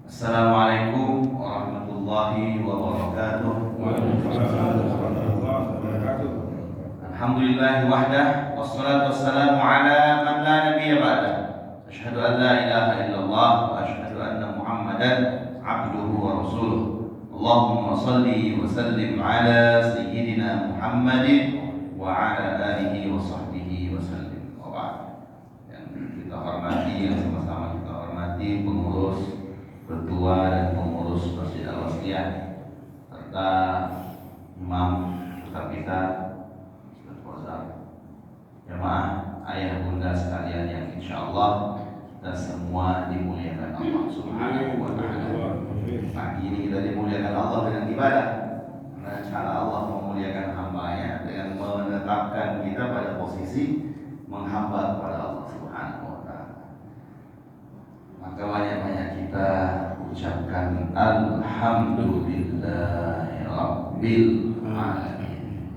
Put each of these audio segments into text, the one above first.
Assalamualaikum warahmatullahi wabarakatuh. Waalaikumsalam warahmatullahi wabarakatuh. Alhamdulillah wahdah wassalatu wassalamu ala man la nabiyya ba'dah. Asyhadu an la ilaha illallah wa asyhadu anna Muhammadan abduhu wa rasuluh. Allahumma salli wa sallim ala sayyidina Muhammadin wa ala alihi wa sahbihi wa sallim. Wa ba'd. Yang kita hormati, yang sama-sama kita hormati pengurus ketua dan pengurus Masjid Al-Wasliyah serta imam putra kita jemaah ayah bunda sekalian yang insya Allah kita semua dimuliakan Allah Subhanahu wa Ta'ala. Pagi ini kita dimuliakan Allah dengan ibadah, karena cara Allah memuliakan hambanya dengan menetapkan kita pada posisi menghamba kepada Allah Subhanahu wa Ta'ala. Maka banyak-banyak kita ucapkan Alhamdulillahi Rabbil Alamin.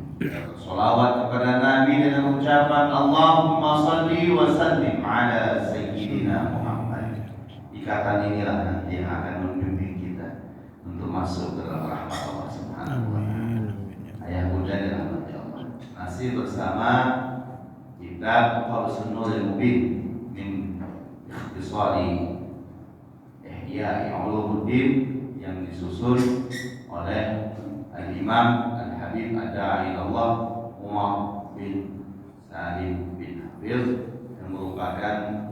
Salawat kepada Nabi dengan ucapan Allahumma salli wa sallim ala sayyidina Muhammad. Ikatan inilah nanti yang akan membimbing kita untuk masuk ke dalam rahmat Allah Subhanahu wa Ta'ala. Ayah bunda dirahmati Allah. Masih bersama kitab Qaulusun Mubin min ikhtisari Ihya Ulumuddin yang disusun oleh Al-Imam Al-Habib Ad-Da'i Allah Umar bin Salim bin Hafiz, yang merupakan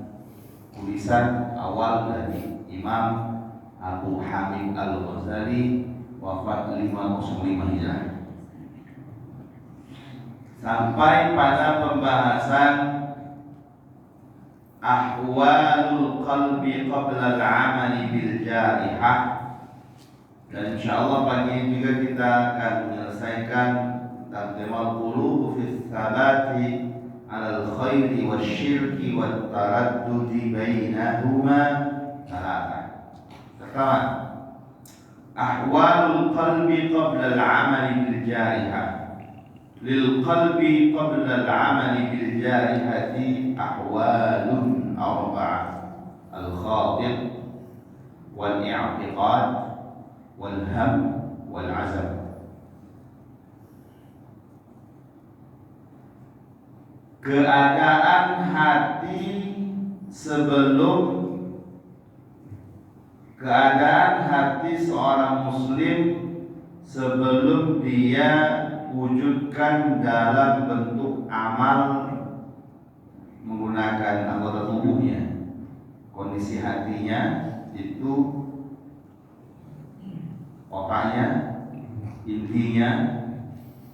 tulisan awal dari Imam Abu Hamid Al-Ghazali, wafat 505 Hijrah. Sampai pada pembahasan ahwalul qalbi qabla al-amali bil jarihah, dan insyaallah pagi ini juga kita akan menyelesaikan tentang qulub fi tsabati 'ala al-khairi wasyirki wat taraddudi bainahuma thalatha. Pertama, ahwalul qalbi qabla al-amali bil jarihah. Lil qalbi qabla al-amali bil jarihati ahwalun arba'ah: al-khatir wal i'tiqad wal ham wal azam. Keadaan hati seorang muslim sebelum dia wujudkan dalam bentuk amal menggunakan anggota tubuhnya. Kondisi hatinya itu otaknya, intinya,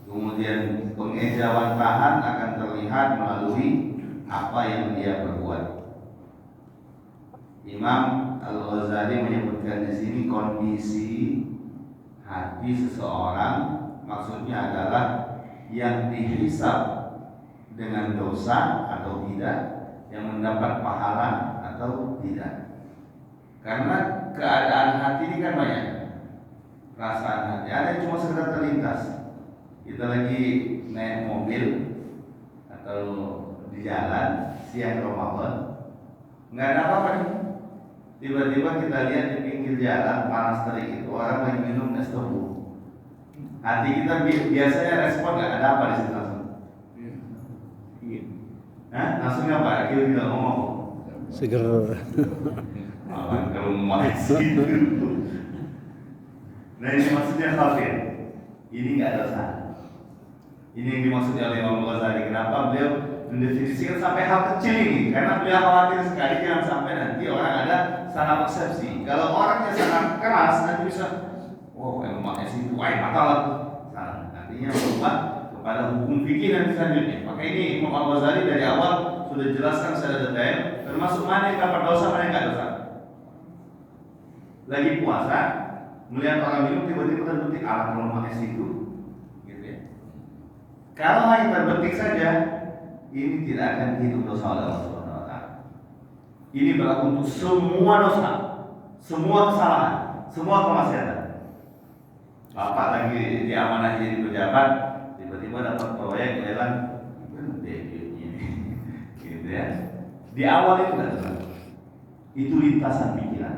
kemudian pengejawantahan akan terlihat melalui apa yang dia perbuat. Imam Al-Ghazali menyebutkan di sini kondisi hati seseorang, maksudnya adalah yang dihisab dengan dosa atau tidak, yang mendapat pahala atau tidak. Karena keadaan hati ini kan banyak. Perasaan hati ada yang cuma sekedar terlintas. Kita lagi naik mobil atau di jalan siang Ramadan, nggak ada apa-apa nih. Tiba-tiba kita lihat di pinggir jalan panas terik itu orang lagi minum es tebu. Hati kita biasanya respon nggak, ada apa di situ langsung? Langsung apa? Kita ngomong seger. Kalau masih nah ini maksudnya kafir. Ini nggak dosa. Ini yang dimaksudnya oleh Imam Ghazali. Kenapa beliau mendefinisikan sampai hal kecil ini? Karena beliau khawatir sekali jangan sampai nanti orang ada salah persepsi. Kalau orangnya sangat keras nanti bisa, wow, emang itu mata lah. Salah. Artinya berubah kepada hukum fikih nanti selanjutnya. Maka ini Imam Al-Ghazali dari awal sudah jelaskan secara detail, termasuk mana yang dapat dosa, mana yang nggak dosa. Lagi puasa, melihat orang minum tiba-tiba terbetik aroma es itu, gitu ya. Kalau hanya terbetik saja, ini tidak akan dihitung dosa oleh Allah Subhanahu wa Ta'ala. Ini berlaku untuk semua dosa, semua kesalahan, semua kemaksiatan. Bapak lagi diamanah jadi pejabat, tiba-tiba dapat proyek lelang, gede ini, gitu ya. Di awal itu kan, itu lintasan pikiran.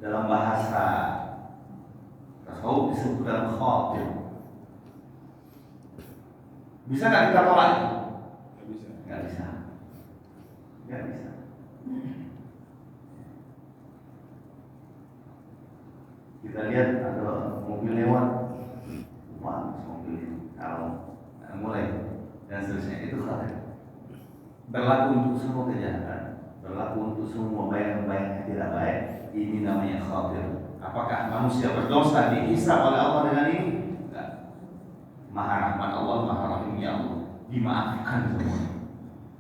dalam bahasa tasawuf disebut dalam khatir. Bisa nggak kita tolak itu? Nggak bisa. Nggak bisa. Nggak bisa. Kita lihat ada mobil lewat, wah mobil ini kalau mulai dan seterusnya itu khatir. Berlaku untuk semua kejahatan, berlaku untuk semua baik-baik yang tidak baik. Ini namanya khatir. Apakah manusia berdosa dihisab oleh Allah dengan ini? Tidak. Maha rahmat Allah, maha rahimnya Allah, dimaafkan semua.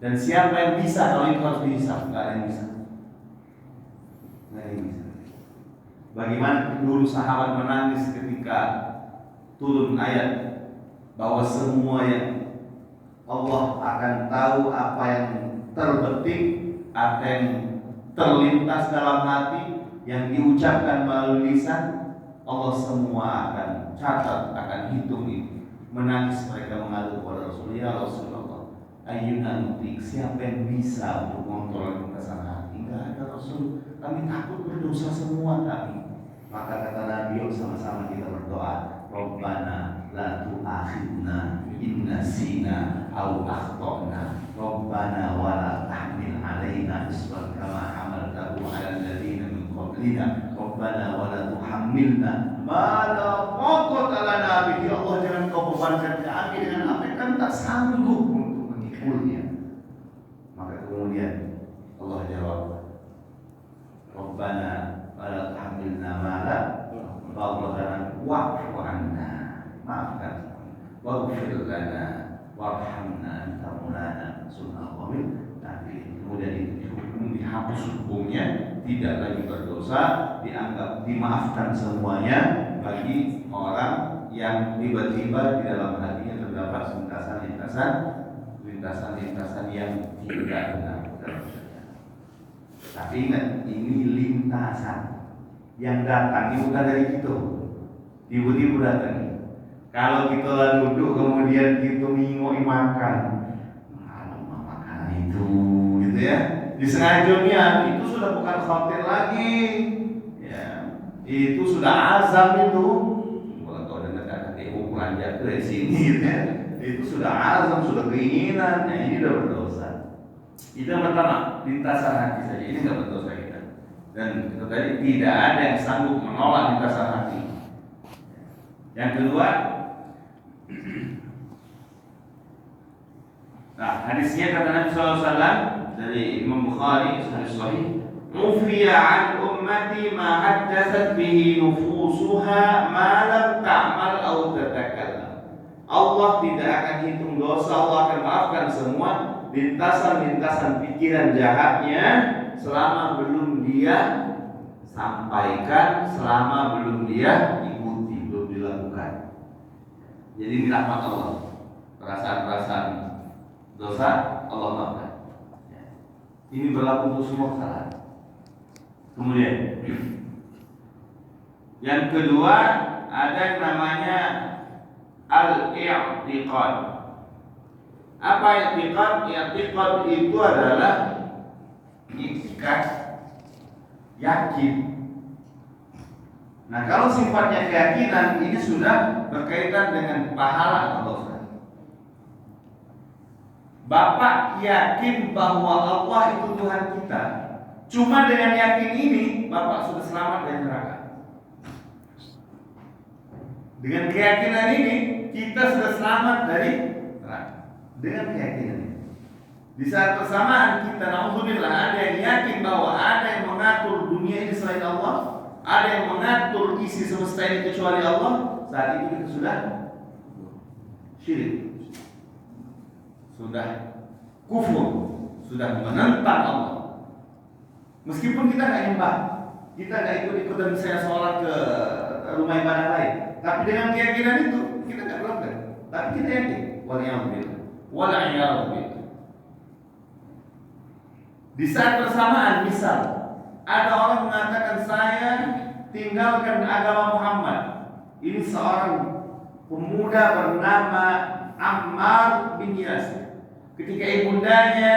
Dan siapa yang bisa kalau itu harus dihisab? Tidak ada yang bisa. Tidak ada yang bisa. Bagaimana dulu sahabat menangis ketika turun ayat bahwa semua yang Allah akan tahu apa yang terbetik, apa yang terlintas dalam hati, yang diucapkan melalui lisan, Allah semua akan catat, akan hitung itu. Menangis mereka mengadu kepada Rasulullah, ya Rasulullah, ayyuna nutik, siapa yang bisa untuk mengontrol lintasan hati? Enggak ada Rasul, kami takut berdosa semua kami. Maka kata Nabi, sama-sama kita berdoa, Rabbana la tu'akhidna in nasina aw akhtana, Rabbana wa la tahmil alaina isran kama hamaltahu 'ala alladziina min qablina, Rabbana wa la tuhammilna ma la taqata lana bihi. Allah, jangan kau bebankan kami dengan apa yang kami tak sanggup untuk mengikulnya. Maka kemudian Allah jawab, Rabbana wa la tuhammilna ma la taqata lana wa'fu 'anna, maafkan, waghfir lana warhamna anta maulana sunna qawil. Tapi kemudian itu dihukum, dihapus hukumnya, tidak lagi berdosa, dianggap dimaafkan semuanya bagi orang yang tiba-tiba di dalam hatinya terdapat lintasan yang tidak benar. Tapi ingat, ini lintasan yang datang ini bukan dari kita, tiba-tiba datang. Kalau kita duduk kemudian kita ngingoi makan itu, gitu ya, disengajanya itu sudah bukan khatir lagi, ya, itu sudah azam itu. Kalau kau dengar kata ukuran jatuh dari sini, gitu ya, itu sudah azam, sudah keinginan, ya, ini sudah berdosa. Itu yang pertama, lintasan hati saja, ini nggak berdosa kita. Dan itu tadi tidak ada yang sanggup menolak lintasan hati. Yang kedua, nah, hadisnya kata Nabi SAW dari Imam Bukhari, hadis sahih, "Ufiya an ummati ma haddatsat bihi nufusuha ma lam ta'mal aw tatakallam." Allah tidak akan hitung dosa, Allah akan maafkan semua lintasan-lintasan pikiran jahatnya selama belum dia sampaikan, selama belum dia ikuti, belum dilakukan. Jadi ini rahmat Allah. Perasaan-perasaan dosa Allah maafkan. Ini berlaku untuk semua kesalahan. Kemudian yang kedua, ada yang namanya al-i'tiqad. Apa i'tiqad? I'tiqad itu adalah itikad, yakin. Nah, kalau sifatnya keyakinan, ini sudah berkaitan dengan pahala atau dosa. Bapak yakin bahwa Allah itu Tuhan kita. Cuma dengan yakin ini Bapak sudah selamat dari neraka. Dengan keyakinan ini kita sudah selamat dari neraka. Dengan keyakinan ini. Di saat bersamaan kita, naudzubillah, ada yang yakin bahwa ada yang mengatur dunia ini selain Allah, ada yang mengatur isi semesta ini kecuali Allah. Saat itu kita sudah syirik, sudah kufur, sudah menentang Allah. Meskipun kita nggak nyembah, kita nggak ikut-ikutan misalnya sholat ke rumah ibadah lain, tapi dengan keyakinan itu kita nggak melanggar. Tapi kita yakin, wala'iyahullah. Di saat bersamaan, misal ada orang mengatakan saya tinggalkan agama Muhammad. Ini seorang pemuda bernama Ammar bin Yasir. Ketika ibundanya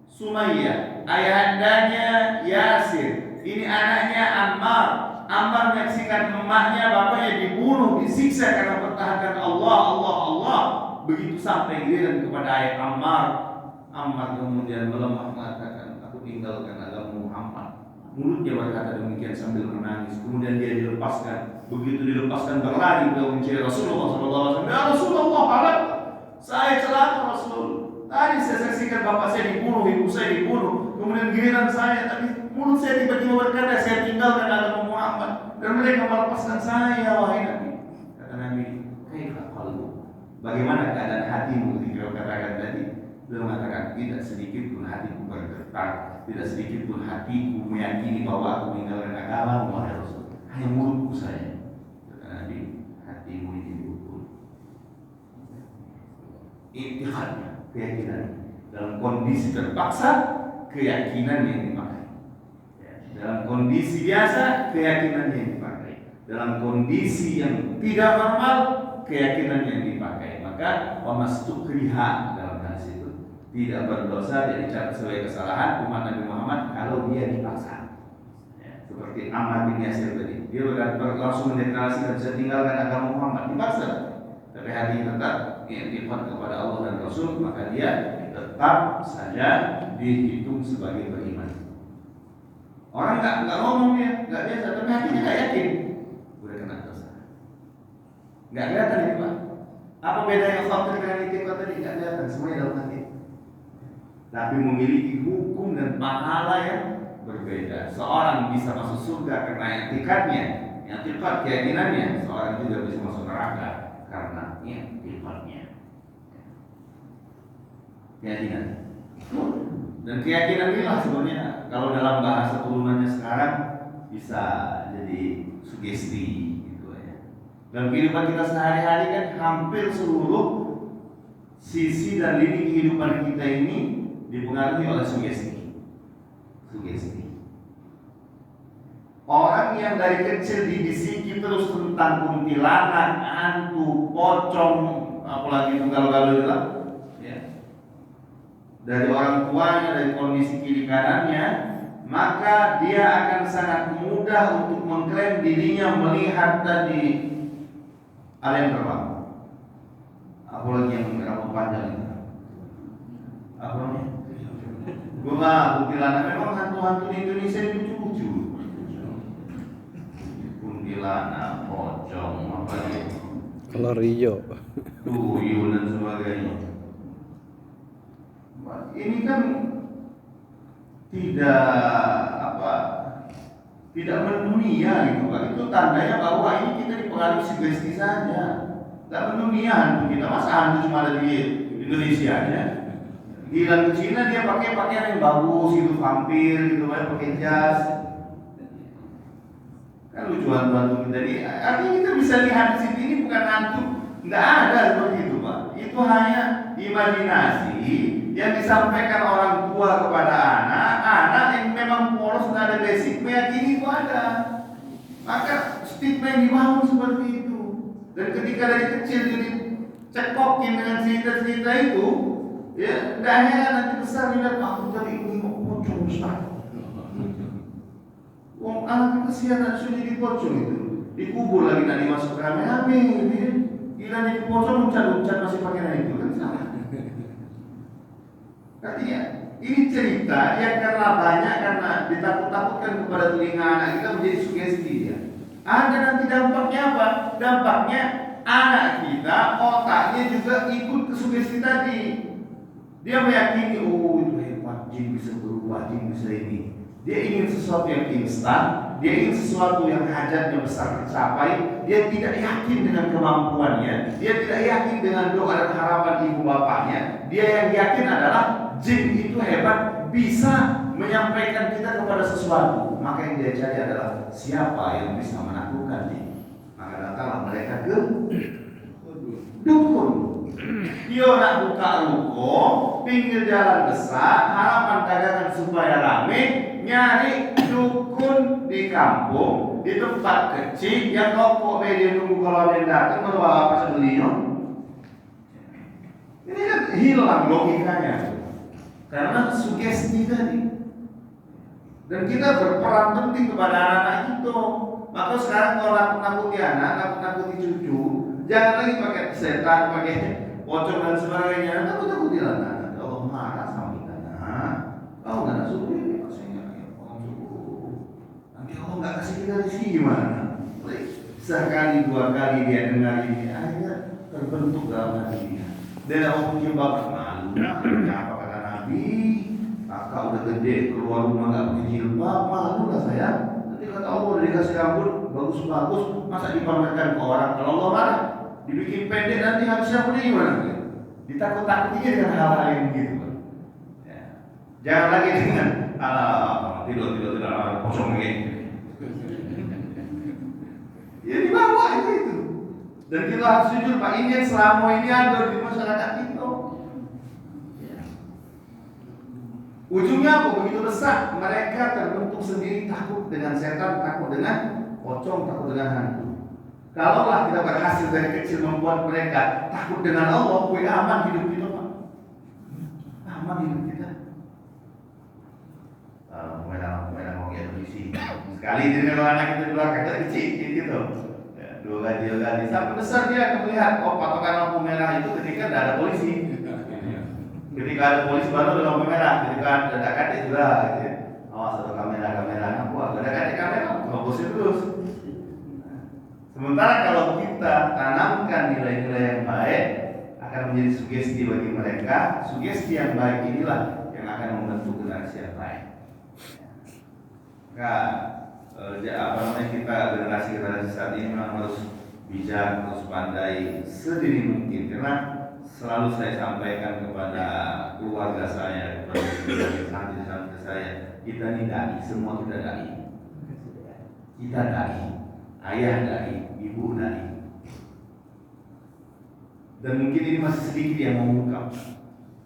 Sumayyah, ayahandanya Yasir, ini anaknya Ammar. Ammar menyaksikan emaknya, bapaknya dibunuh, disiksa karena mempertahankan Allah, Allah, Allah. Begitu sampai giliran kepada ayah Ammar, Ammar kemudian melemah mengatakan, aku tinggalkan agama Muhammad. Mulutnya berkata demikian sambil menangis. Kemudian dia dilepaskan. Begitu dilepaskan berlari beliau mencari Rasulullah SAW. Ya Rasulullah, halal. Saya celaka Rasul. Tadi saya saksikan bapak saya dibunuh, ibu saya dibunuh. Kemudian giliran saya, tapi mulut saya tiba-tiba berkata, saya tinggalkan agama Muhammad. Dan mereka melepaskan saya, wahai Nabi. Kata Nabi, kaifa qalbu? Bagaimana keadaan hatimu ketika kau katakan tadi? Beliau mengatakan, tidak sedikit pun hatiku bergetar, tidak sedikit pun hatiku meyakini bahwa aku meninggalkan agama wahai Rasul. Hanya mulutku saja. Kata Nabi, hatimu ini diukur. Iktikadnya, keyakinan. Dalam kondisi terpaksa, keyakinan yang dipakai. Dalam kondisi biasa, keyakinan yang dipakai. Dalam kondisi yang tidak normal, keyakinan yang dipakai. Maka wamastukriha dalam hadis itu tidak berdosa, tidak dicap sebagai kesalahan umat Nabi Muhammad kalau dia dipaksa. Seperti Ammar bin Yasir tadi, dia langsung mendeklarasikan saya tinggalkan agama Muhammad, dipaksa. Tapi hati tetap i'tiqad kepada Allah dan Rasul, maka dia tetap saja dihitung sebagai beriman. Orang nggak ngomong dia, nggak biasa, tapi hatinya nggak yakin, udah kena dosa. Nggak kelihatan ini Pak. Apa bedanya khawatir dengan i'tiqad tadi? Nggak kelihatan, semuanya dalam hati. Tapi memiliki hukum dan pahala yang berbeda. Seorang bisa masuk surga karena i'tiqadnya, i'tiqad keyakinannya. Seorang juga bisa masuk neraka karena i'tiqadnya. Keyakinan. Dan keyakinan inilah sebenarnya kalau dalam bahasa turunannya sekarang bisa jadi sugesti gitu ya. Dalam kehidupan kita sehari-hari kan hampir seluruh sisi dan lini kehidupan kita ini dipengaruhi oleh sugesti. Sugesti. Orang yang dari kecil dibisiki terus tentang kuntilanak, hantu, pocong, apalagi itu galau-galau itu lah. Dari orang tuanya, dari kondisi kiri kanannya, maka dia akan sangat mudah untuk mengklaim dirinya melihat tadi ada yang terbang. Apalagi yang rambut panjang itu. Apa namanya? Bunga kuntilanak. Memang hantu-hantu di Indonesia itu lucu-lucu. Kuntilanak, pocong, apa gitu. Kalorio, tuyul dan sebagainya. Ini kan tidak mendunia gitu Pak. Itu tandanya bahwa ini kita dipengaruhi sugesti saja. Tidak mendunia hantu kita. Masa hantu cuma ada di Indonesia aja? Gila ke Cina dia pakai pakaian yang bagus gitu, vampir gitu, pakai jas. Kan lucu hantu kita ini. Artinya kita bisa lihat di sini ini bukan hantu. Tidak ada seperti itu Pak. Itu hanya imajinasi yang disampaikan orang tua kepada anak yang memang polos dan ada basic meyakini itu ada. Maka stigma yang dibangun seperti itu. Dan ketika dari kecil jadi cekokin dengan cerita-cerita itu, ya tidak heran nanti besar lihat aku jadi ini kok pocong Ustaz. Wong anak kesian sudah jadi pocong itu, dikubur lagi nanti masuk rame-rame gitu ya. Gila nih pocong uncat masih pakai itu kan salah. Artinya ini cerita yang karena ditakut-takutkan kepada telinga anak kita menjadi sugesti ya. Ada nanti dampaknya apa? Dampaknya anak kita otaknya juga ikut ke sugesti tadi. Dia meyakini oh itu hebat, jin bisa berubah, jin bisa ini. Dia ingin sesuatu yang instan, dia ingin sesuatu yang hajatnya besar tercapai. Dia tidak yakin dengan kemampuannya, dia tidak yakin dengan doa dan harapan ibu bapaknya. Dia yang yakin adalah jin itu hebat, bisa menyampaikan kita kepada sesuatu. Maka yang dia cari adalah siapa yang bisa menaklukkan jin. Maka datanglah mereka ke dukun. Dia nak buka ruko, pinggir jalan besar, harapan dagangan supaya rame, nyari dukun di kampung, di tempat kecil yang rokok media nunggu kalau ada yang datang bawa apa sebelinya. Ini kan hilang logikanya. Karena sugesti tadi. Dan kita berperan penting kepada anak-anak itu Jangan lagi pakai setan, pakai pocong dan sebagainya. Takut-takutin anak. Allah marah sama kita. Kau nggak suruh ini, maksudnya orang suruh. Nanti Allah nggak kasih kita rezeki gimana? Sekali dua kali dia dengar ini, akhirnya terbentuk dalam hati dia. Dan Allah punya bapak malu. Apa kata Nabi? Kakak udah gede keluar rumah nggak pakai jilbab, malu lah saya. Nanti kata Allah udah dikasih rambut bagus-bagus, masa dipamerkan ke orang? Kalau Allah marah, dibikin pendek nanti habis rambutnya gimana? Ditakut-takutinya dengan hal-hal yang begitu. Ya. Jangan lagi dengan tidur kosong gitu. Ya dibawa itu. Dan kita harus jujur, Pak, ini yang selama ini ada di masyarakat kita. Ya. Ujungnya apa? Begitu besar mereka terbentuk sendiri, takut dengan setan, takut dengan pocong, takut dengan hantu. Kalaulah kita berhasil dari kecil membuat mereka takut dengan Allah, aman hidup kita, Pak. Aman hidup kita. Pemain mau kayak polisi. Sekali jadi kalau anak kita keluar kata kecil gitu. Ya, dua kali sampai besar dia akan melihat patokan lampu merah itu ketika tidak ada polisi. Ketika ada polisi baru ada lampu merah. Ketika ada kate juga. Gitu. Awas ada kamera buat ada kate kamera, fokusin terus. Sementara kalau kita tanamkan nilai-nilai yang baik, akan menjadi sugesti bagi mereka. Sugesti yang baik inilah yang akan membentuk generasi yang baik. Kita generasi saat ini memang harus bijak, harus pandai sedini mungkin. Karena selalu saya sampaikan kepada keluarga saya, kepada santri-santri saya, kita ini dai, semua kita dai. Kita dai, ayah dai, ibu dai. Dan mungkin ini masih sedikit yang mengungkap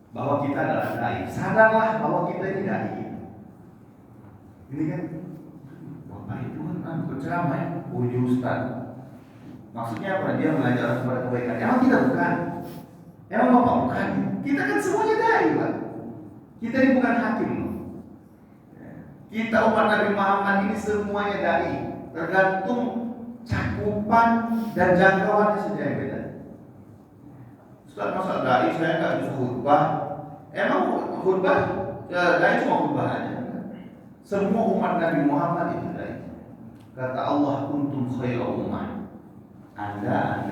bahwa kita adalah dai. Sadarlah bahwa kita ini dai. Ini kan Bapak itu kan berceramah ya, puji Ustaz. Maksudnya apa? Dia mengajar kepada kebaikan. Emang kita bukan? Emang Bapak bukan? Kita kan semuanya dai, Pak. Kita ini bukan hakim. Kita umat Nabi Muhammad ini semuanya dai. Tergantung cakupan dan jangkauannya saja yang beda. Ustaz, masa dai saya nggak bisa khutbah? Emang khutbah? Dai cuma khutbah aja. Semua umat Nabi Muhammad itu dai. Kata Allah, kuntum khairu ummah. Anda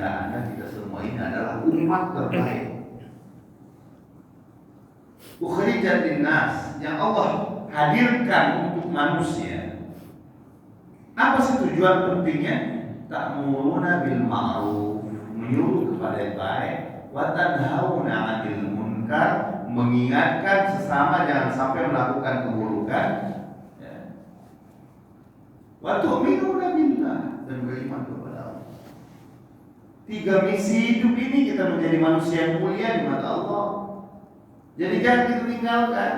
kita semua ini adalah umat terbaik. Ukhrijat linnas, yang Allah hadirkan untuk manusia. Apa sih tujuan pentingnya? Ta'muruna bil ma'ruf, menyuruh kepada yang baik, wa tanhauna 'anil munkar, mengingatkan sesama jangan sampai melakukan keburukan. Wa tu'minuna billah, dan beriman kepada Allah. 3 misi hidup ini kita menjadi manusia yang mulia di mata Allah. Jadi jangan kita tinggalkan.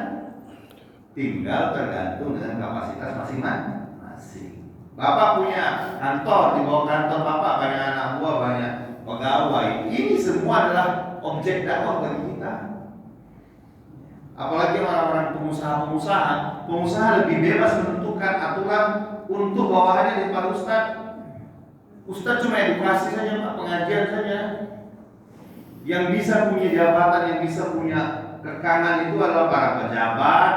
Tinggal tergantung dengan kapasitas masing-masing. Bapak punya kantor, di bawah kantor Bapak banyak anak buah, banyak pegawai. Ini semua adalah objek dakwah bagi kita. Apalagi orang-orang pengusaha lebih bebas menentukan aturan untuk bawahannya daripada Ustaz. Ustaz cuma edukasi saja, Pak, pengajian saja. Yang bisa punya jabatan, yang bisa punya kekangan itu adalah para pejabat,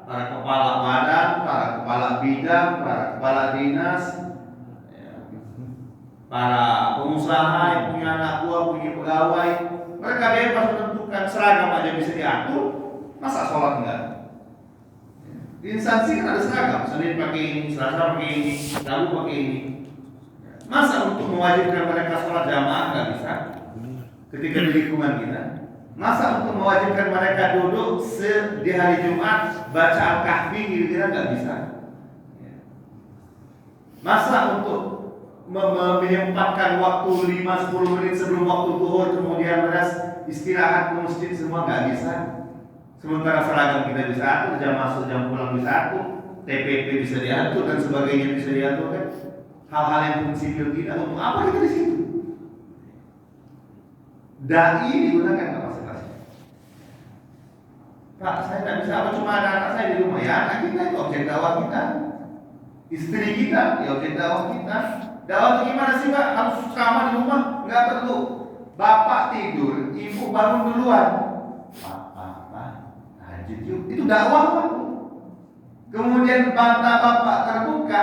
para kepala badan, para kepala bidang, para kepala dinas, para pengusaha yang punya anak buah, punya pegawai. Mereka bebas menentukan, seragam aja bisa diatur, masa sholat enggak? Di instansi kan ada seragam, Senin pakai ini, Selasa pakai ini, Rabu pakai ini. Masa untuk mewajibkan mereka sholat jamaah nggak bisa? Ketika di lingkungan kita, masa untuk mewajibkan mereka duduk di hari Jumat baca Al-Kahfi kira-kira nggak bisa? Masa untuk menyempatkan waktu 5-10 menit sebelum waktu zuhur kemudian beras istirahat ke masjid semua nggak bisa? Sementara seragam kita bisa atur, jam masuk jam pulang bisa atur, TPP bisa diatur dan sebagainya bisa diatur kan? Hal-hal yang prinsipil kita, untuk apa kita di situ? Dai digunakan kapasitasnya. Pak, saya tidak bisa apa, cuma ada anak saya di rumah. Ya, anak kita itu objek dakwah kita. Istri kita, ya oke dakwah kita. Dakwah itu gimana sih Pak? Harus ceramah di rumah? Enggak perlu. Bapak tidur, ibu bangun duluan. Pak, tahajud yuk. Itu dakwah Pak. Kemudian mata bapak terbuka,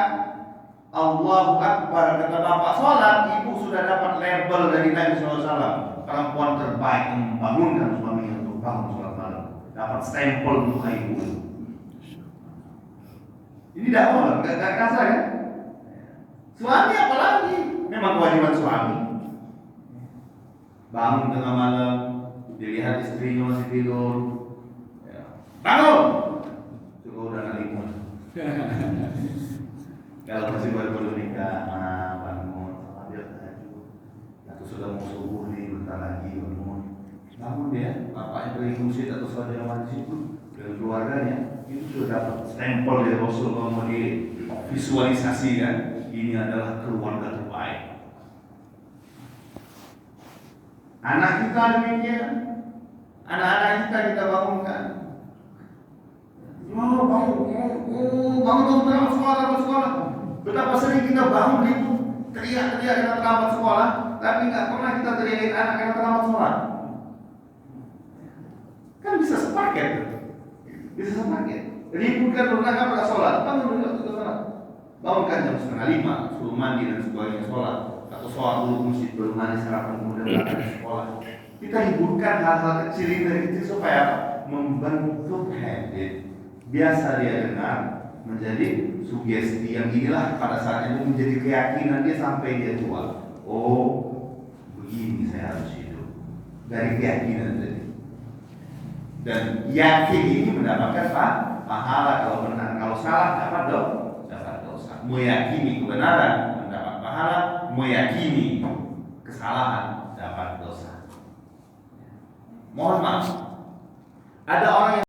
Allahu Akbar, kata bapak sholat, ibu sudah dapat label dari Nabi SAW, perempuan terbaik yang membangunkan suaminya untuk bangun sholat malam, dapat stempel untuk ibu. Ini dakwah, gak kasar kan? Suami apalagi? Memang kewajiban suami. Bangun tengah malam, dilihat istrinya masih tidur, bangun! Coba udah nalimun. Kalau masih baru nikah, bangun, dia tahajud. Atau sudah mau subuh nih, bentar lagi bangun dia. Bapaknya pergi masjid atau saudara di situ dengan keluarganya, itu sudah dapat stempel dari Rasul. Kalau mau divisualisasikan, ini adalah keluarga terbaik. Anak kita demikian, anak-anak kita bangunkan. Bangun terlambat sekolah. Betapa sering kita bangun itu teriak karena terlambat sekolah, tapi nggak pernah kita teriakin anak karena terlambat sekolah. Kan bisa sepaket, ributkan anak pada sholat, bangun dulu waktu sholat. Bangunkan jam 4:30, suruh mandi dan sebagainya sholat, atau sholat dulu masjid, belum mandi sarapan kemudian berangkat sekolah. Kita hiburkan hal-hal kecil ini dari kecil supaya membentuk habit. Biasa dia dengar menjadi sugesti yang inilah pada saat itu menjadi keyakinan dia sampai dia tua. Oh, begini saya harus hidup dari keyakinan tadi. Dan yakin ini mendapatkan pahala kalau benar, kalau salah dapat dosa. Meyakini kebenaran mendapat pahala, meyakini kesalahan dapat dosa. Mohon maaf, ada orang yang